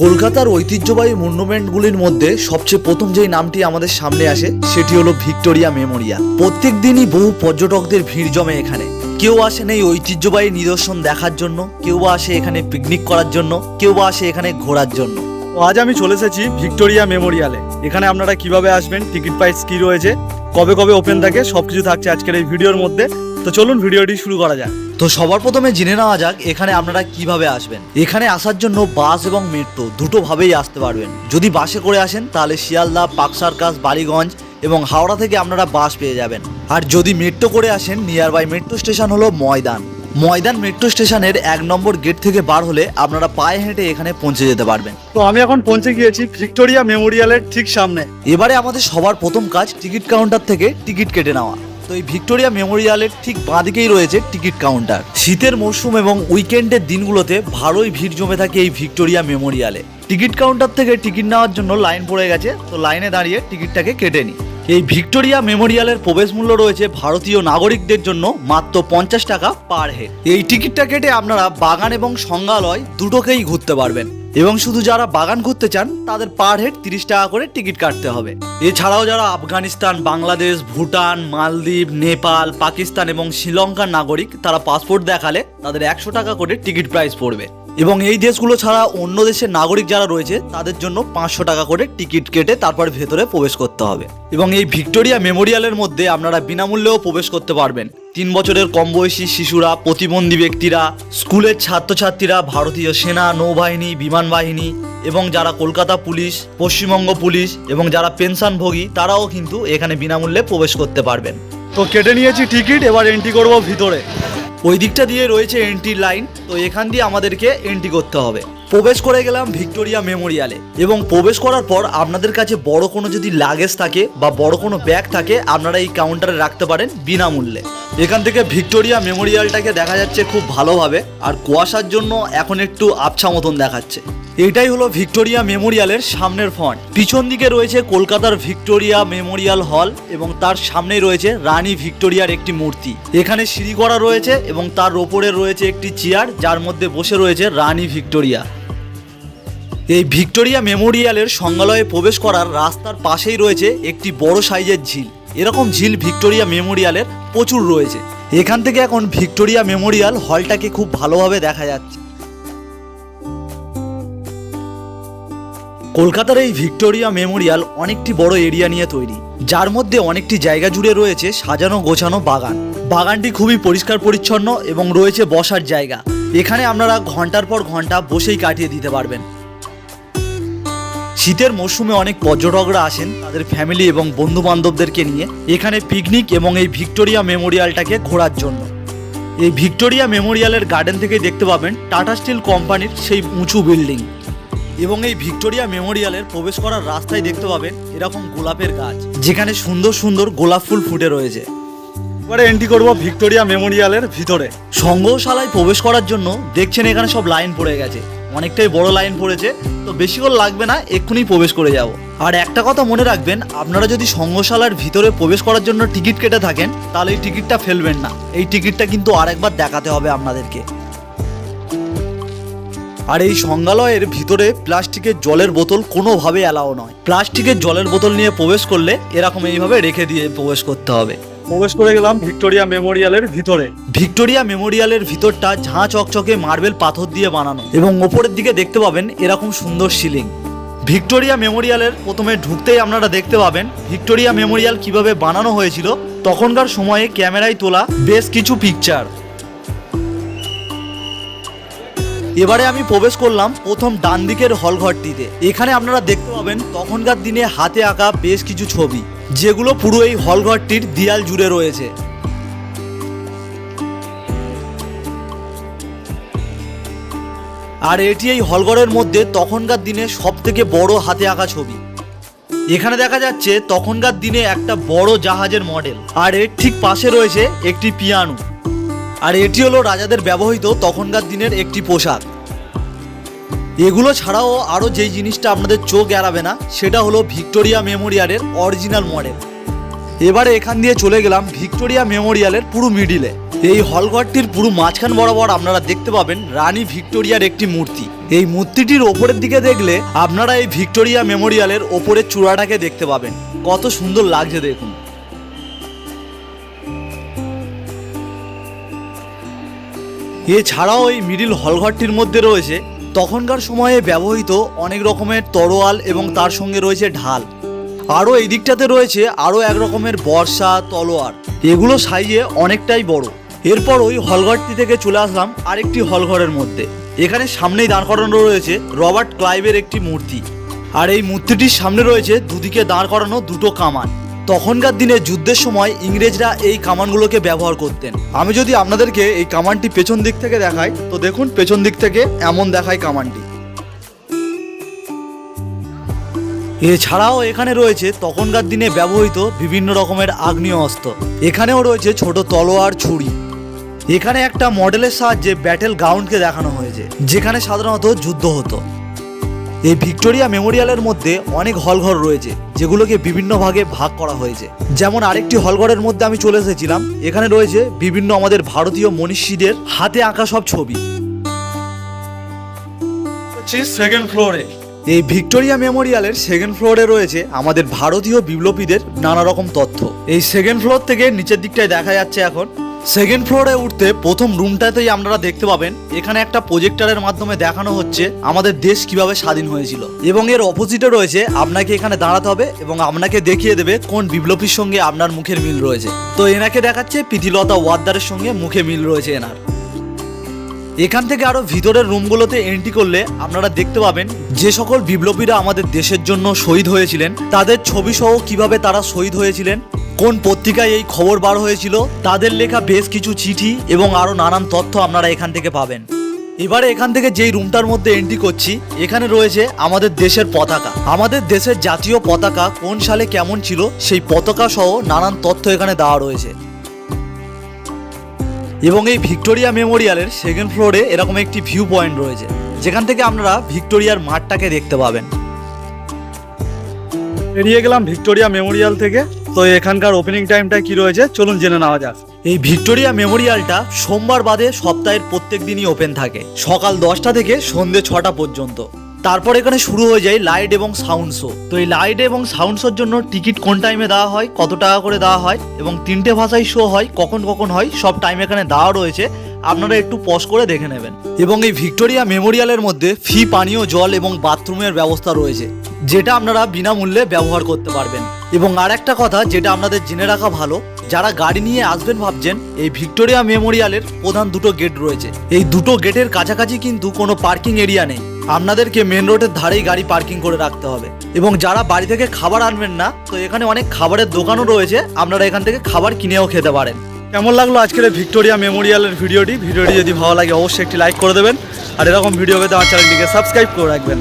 কলকাতার ঐতিহ্যবাহী মনুমেন্টগুলির মধ্যে সবচেয়ে প্রথম যেই নামটি আমাদের সামনে আসে সেটি হলো ভিক্টোরিয়া মেমোরিয়াল। প্রত্যেক দিনই বহু পর্যটকদের ভিড় জমে এখানে। কেউ আসেন এই ঐতিহ্যবাহী নিদর্শন দেখার জন্য, কেউ বা আসে এখানে পিকনিক করার জন্য, কেউ বা আসে এখানে ঘোরার জন্য। তো আজ আমি চলে এসেছি ভিক্টোরিয়া মেমোরিয়ালে। এখানে আপনারা কিভাবে আসবেন, টিকিট প্রাইস কি রয়েছে, কবে কবে ওপেন থাকে, সবকিছু থাকছে আজকের এই ভিডিওর মধ্যে। তো চলুন ভিডিওটি শুরু করা যাক। তো সবার প্রথমে জেনে নেওয়া যাক এখানে আপনারা কিভাবে আসবেন। এখানে আসার জন্য বাস এবং মেট্রো দুটোভাবেই আসতে পারবেন। যদি বাসে করে আসেন তাহলে শিয়ালদা, পার্ক সার্কাস, বালিগঞ্জ এবং হাওড়া থেকে আপনারা বাস পেয়ে যাবেন। আর যদি মেট্রো করে আসেন, নিয়ার বাই মেট্রো স্টেশন হলো ময়দান মেট্রো স্টেশনের 1 নম্বর গেট থেকে বার হলে আপনারা পায়ে হেঁটে এখানে পৌঁছে যেতে পারবেন। তো আমি এখন পৌঁছে গিয়েছি ভিক্টোরিয়া মেমোরিয়ালের ঠিক সামনে। এবারে আমাদের সবার প্রথম কাজ টিকিট কাউন্টার থেকে টিকিট কেটে নেওয়া। তো এই ভিক্টোরিয়া মেমোরিয়ালের ঠিক বাঁদিকেই রয়েছে টিকিট কাউন্টার। শীতের মরশুম এবং উইকেন্ডের দিনগুলোতে ভালোই ভিড় জমে থাকে এই ভিক্টোরিয়া মেমোরিয়ালে। টিকিট কাউন্টার থেকে টিকিট নেওয়ার জন্য লাইন পড়ে গেছে, তো লাইনে দাঁড়িয়ে টিকিটটাকে কেটে নিই। এই ভিক্টোরিয়া মেমোরিয়ালের প্রবেশ মূল্য রয়েছে ভারতীয় নাগরিকদের জন্য মাত্র 50 টাকা পার হেড। এই টিকিটটা কেটে আপনারা বাগান এবং সংগ্রহালয় দুটোকেই ঘুরতে পারবেন। এবং শুধু যারা বাগান ঘুরতে চান তাদের পার হেড 30 টাকা করে টিকিট কাটতে হবে। এছাড়াও যারা আফগানিস্তান, বাংলাদেশ, ভুটান, মালদ্বীপ, নেপাল, পাকিস্তান এবং শ্রীলঙ্কার নাগরিক, তারা পাসপোর্ট দেখালে তাদের 100 টাকা করে টিকিট প্রাইস পড়বে। এবং এই দেশগুলো ছাড়া অন্য দেশের নাগরিক যারা রয়েছে তাদের জন্য 500 টাকা করে টিকিট কেটে তারপর ভেতরে প্রবেশ করতে হবে। এবং এই ভিক্টোরিয়া মেমোরিয়ালের মধ্যে আপনারা বিনামূল্যেও প্রবেশ করতে পারবেন। 3 বছরের কম বয়সী শিশুরা, প্রতিবন্ধী ব্যক্তিরা, স্কুলের ছাত্রছাত্রীরা, ভারতীয় সেনা, নৌবাহিনী, বিমান বাহিনী এবং যারা কলকাতা পুলিশ, পশ্চিমবঙ্গ পুলিশ এবং যারা পেনশনভোগী তারাও কিন্তু এখানে বিনামূল্যে প্রবেশ করতে পারবেন। তো কেটে নিয়েছি টিকিট, এবার এন্ট্রি করব ভিতরে। ওই দিকটা দিয়ে রয়েছে এন্ট্রি লাইন, তো এখান দিয়ে আমাদেরকে এন্ট্রি করতে হবে। প্রবেশ করে গেলাম ভিক্টোরিয়া মেমোরিয়ালে। এবং প্রবেশ করার পর আপনাদের কাছে বড় কোনো যদি লাগেজ থাকে বা বড় কোনো ব্যাগ থাকে, আপনারা এই কাউন্টারে রাখতে পারেন বিনামূল্যে। এখান থেকে ভিক্টোরিয়া মেমোরিয়ালটাকে দেখা যাচ্ছে খুব ভালোভাবে, আর কুয়াশার জন্য এখন একটু আবছা মতন দেখাচ্ছে। এটাই হলো ভিক্টোরিয়া মেমোরিয়ালের সামনের ফ্রন্ট। পিছন দিকে রয়েছে কলকাতার ভিক্টোরিয়া মেমোরিয়াল হল এবং তার সামনেই রয়েছে রানী ভিক্টোরিয়ার একটি মূর্তি। এখানে সিঁড়ি করা রয়েছে এবং তার ওপরে রয়েছে একটি চেয়ার, যার মধ্যে বসে রয়েছে রানী ভিক্টোরিয়া। এই ভিক্টোরিয়া মেমোরিয়ালের সংগ্রহালয়ে প্রবেশ করার রাস্তার পাশেই রয়েছে একটি বড় সাইজের ঝিল। এরকম ঝিল ভিক্টোরিয়া মেমোরিয়ালের প্রচুর রয়েছে। এখান থেকে এখন ভিক্টোরিয়া মেমোরিয়াল হলটাকে খুব ভালোভাবে দেখা যাচ্ছে। কলকাতার এই ভিক্টোরিয়া মেমোরিয়াল অনেকটি বড় এরিয়া নিয়ে তৈরি, যার মধ্যে অনেকটি জায়গা জুড়ে রয়েছে সাজানো গোছানো বাগান। বাগানটি খুবই পরিষ্কার পরিচ্ছন্ন এবং রয়েছে বসার জায়গা। এখানে আপনারা ঘন্টার পর ঘন্টা বসেই কাটিয়ে দিতে পারবেন। শীতের মরশুমে অনেক পর্যটকরা আসেন তাদের ফ্যামিলি এবং বন্ধু বান্ধবদেরকে নিয়ে এখানে পিকনিক এবং এই ভিক্টোরিয়া মেমোরিয়ালটাকে ঘোরার জন্য। এই ভিক্টোরিয়া মেমোরিয়ালের গার্ডেন থেকে দেখতে পাবেন টাটা স্টিল কোম্পানির সেই উঁচু বিল্ডিং। এবং এই ভিক্টোরিয়া মেমোরিয়ালের প্রবেশ করার রাস্তায় দেখতে পাবেন এরকম গোলাপের গাছ, যেখানে সুন্দর সুন্দর গোলাপ ফুল ফুটে রয়েছে। এবারে এন্ট্রি করব ভিক্টোরিয়া মেমোরিয়ালের ভিতরে। সংগ্রহশালায় প্রবেশ করার জন্য দেখছেন এখানে সব লাইন পড়ে গেছে, অনেকটাই বড় লাইন পড়েছে। তো বেশিক্ষণ লাগবে না, এক্ষুনি প্রবেশ করে যাব। আর একটা কথা মনে রাখবেন, আপনারা যদি সংগ্রহশালার ভিতরে প্রবেশ করার জন্য টিকিট কেটে থাকেন তাহলে এই টিকিটটা ফেলবেন না। এই টিকিটটা কিন্তু আরেকবার দেখাতে হবে আপনাদেরকে। আর এই সংগ্রহালয়ের ভিতরে প্লাস্টিকের জলের বোতল কোনোভাবে অ্যালাও নয়। প্লাস্টিকের জলের বোতল নিয়ে প্রবেশ করলে এরকম এইভাবে রেখে দিয়ে প্রবেশ করতে হবে। প্রবেশ করে গেলাম ভিক্টোরিয়া মেমোরিয়ালের ভিতরে। ভিক্টোরিয়া মেমোরিয়ালের ভিতরটা ঝাঁ চকচকে মার্বেল পাথর দিয়ে বানানো এবং ওপরের দিকে দেখতে পাবেন এরকম সুন্দর সিলিং। ভিক্টোরিয়া মেমোরিয়ালের প্রথমে ঢুকতেই আপনারা দেখতে পাবেন ভিক্টোরিয়া মেমোরিয়াল কিভাবে বানানো হয়েছিল তখনকার সময়ে ক্যামেরায় তোলা বেশ কিছু পিকচার। এবারে আমি প্রবেশ করলাম প্রথম ডান দিকের হলঘরটিতে। এখানে আপনারা দেখতে পাবেন তখনকার দিনে হাতে আঁকা বেশ কিছু ছবি, যেগুলো পুরো এই হলঘরটির দেয়াল জুড়ে রয়েছে। আর এটি এই হলঘরের মধ্যে তখনকার দিনে সব থেকে বড় হাতে আঁকা ছবি। এখানে দেখা যাচ্ছে তখনকার দিনে একটা বড় জাহাজের মডেল, আর এর ঠিক পাশে রয়েছে একটি পিয়ানো। আর এটি হলো রাজাদের ব্যবহৃত তখনকার দিনের একটি পোশাক। এগুলো ছাড়াও আরও যেই জিনিসটা আপনাদের চোখ এড়াবে না সেটা হলো ভিক্টোরিয়া মেমোরিয়ালের অরিজিনাল মডেল। এবারে এখান দিয়ে চলে গেলাম ভিক্টোরিয়া মেমোরিয়ালের পুরো মিডিলে। এই হলঘরটির পুরো মাঝখান বরাবর আপনারা দেখতে পাবেন রানী ভিক্টোরিয়ার একটি মূর্তি। এই মূর্তিটির ওপরের দিকে দেখলে আপনারা এই ভিক্টোরিয়া মেমোরিয়ালের ওপরের চূড়াটাকে দেখতে পাবেন। কত সুন্দর লাগছে দেখুন। এছাড়াও এই মিডিল হলঘরটির মধ্যে রয়েছে তখনকার সময়ে ব্যবহৃত অনেক রকমের তরোয়াল এবং তার সঙ্গে রয়েছে ঢাল। আরও এই দিকটাতে রয়েছে আরও এক রকমের বর্শা, তলোয়ার, এগুলো সাইজে অনেকটাই বড়। এরপর ওই হলঘরটি থেকে চলে আসলাম আরেকটি হলঘরের মধ্যে। এখানে সামনেই দাঁড় করানো রয়েছে রবার্ট ক্লাইভের একটি মূর্তি। আর এই মূর্তিটির সামনে রয়েছে দুদিকে দাঁড় করানো দুটো কামান। তখনকার দিনে যুদ্ধের সময় ইংরেজরা এই কামানগুলোকে ব্যবহার করতেন। আমি যদি আপনাদেরকে এই কামানটি পেছন দিক থেকে দেখাই, তো দেখুন পেছন দিক থেকে এমন দেখায় কামানটি। এছাড়াও এখানে রয়েছে তখনকার দিনে ব্যবহৃত বিভিন্ন রকমের আগ্নেয় অস্ত্র। এখানেও রয়েছে ছোট তলোয়ার, ছুরি। এখানে একটা মডেলের সাহায্যে ব্যাটেল গ্রাউন্ডকে দেখানো হয়েছে, যেখানে সাধারণত যুদ্ধ হতো। এই ভিক্টোরিয়া মেমোরিয়ালের মধ্যে অনেক হলঘর রয়েছে, যেগুলোকে বিভিন্ন ভাগে ভাগ করা হয়েছে। যেমন আরেকটি হলঘরের মধ্যে আমি চলে এসেছিলাম। এখানে রয়েছে বিভিন্ন আমাদের ভারতীয় মনীষীদের হাতে আঁকা সব ছবি। সেকেন্ড ফ্লোরে এই ভিক্টোরিয়া মেমোরিয়ালের সেকেন্ড ফ্লোরে রয়েছে আমাদের ভারতীয় বিপ্লবীদের নানা রকম তথ্য। এই সেকেন্ড ফ্লোর থেকে নিচের দিকটায় দেখা যাচ্ছে। এখন সেকেন্ড ফ্লোরে উঠতে প্রথম রুমটাতেই আপনারা দেখতে পাবেন এখানে একটা প্রজেক্টরের মাধ্যমে দেখানো হচ্ছে আমাদের দেশ কিভাবে স্বাধীন হয়েছিল। এবং এর অপোজিটে রয়েছে আপনাকে এখানে দাঁড়াতে হবে এবং আপনাকে দেখিয়ে দেবে কোন বিপ্লবীর সঙ্গে আপনার মুখের মিল রয়েছে। তো এনাকে দেখাচ্ছে প্রীতিলতা ওয়াদ্দারের সঙ্গে মুখে মিল রয়েছে এনার। এখান থেকে আরো ভিতরের রুমগুলোতে এন্ট্রি করলে আপনারা দেখতে পাবেন যে সকল বিপ্লবীরা আমাদের দেশের জন্য শহীদ হয়েছিলেন তাদের ছবি সহ কিভাবে তারা শহীদ হয়েছিলেন, কোন পত্রিকায় এই খবর বার হয়েছিল, তাদের লেখা বেশ কিছু চিঠি এবং আরো নানান তথ্য আপনারা এখান থেকে পাবেন। এবারে এখান থেকে যেই রুমটার মধ্যে এন্ট্রি করছি, এখানে রয়েছে আমাদের দেশের পতাকা। আমাদের দেশের জাতীয় পতাকা কোন সালে কেমন ছিল সেই পতাকা সহ নানান তথ্য এখানে দেওয়া রয়েছে। এবং এই ভিক্টোরিয়া মেমোরিয়ালের সেকেন্ড ফ্লোরে এরকম একটি ভিউ পয়েন্ট রয়েছে, যেখান থেকে আপনারা ভিক্টোরিয়ার মাঠটাকে দেখতে পাবেন। বেরিয়ে গেলাম ভিক্টোরিয়া মেমোরিয়াল থেকে। তো এখানকার ওপেনিং টাইমটা কি রয়েছে চলুন জেনে নেওয়া যাক। এই ভিক্টোরিয়া মেমোরিয়ালটা সোমবার বাদে সপ্তাহের প্রত্যেক দিনই ওপেন থাকে, সকাল 10টা থেকে সন্ধ্যে 6টা পর্যন্ত। তারপর এখানে শুরু হয়ে যায় লাইট এবং সাউন্ড শো। তো এই লাইট এবং সাউন্ড শোর জন্য টিকিট কোন টাইমে দেওয়া হয়, কত টাকা করে দেওয়া হয় এবং 3টে ভাষায় শো হয়, কখন কখন হয়, সব টাইম এখানে দেওয়া রয়েছে। আপনারা একটু পজ করে দেখে নেবেন। এবং এই ভিক্টোরিয়া মেমোরিয়ালের মধ্যে ফ্রি পানীয় জল এবং বাথরুমের ব্যবস্থা রয়েছে, যেটা আপনারা বিনামূল্যে ব্যবহার করতে পারবেন। এবং আর একটা কথা যেটা আপনাদের জেনে রাখা ভালো, যারা গাড়ি নিয়ে আসবেন ভাবছেন, এই ভিক্টোরিয়া মেমোরিয়ালের প্রধান দুটো গেট রয়েছে। এই দুটো গেটের কাছাকাছি কিন্তু কোনো পার্কিং এরিয়া নেই, আপনাদেরকে মেন রোডের ধারেই গাড়ি পার্কিং করে রাখতে হবে। এবং যারা বাড়ি থেকে খাবার আনবেন না, তো এখানে অনেক খাবারের দোকানও রয়েছে, আপনারা এখান থেকে খাবার কিনেও খেতে পারেন। কেমন লাগলো আজকের এই ভিক্টোরিয়া মেমোরিয়ালের ভিডিওটি যদি ভালো লাগে অবশ্যই একটি লাইক করে দেবেন। আর এরকম ভিডিও পেতে আমার চ্যানেলটিকে সাবস্ক্রাইব করে রাখবেন।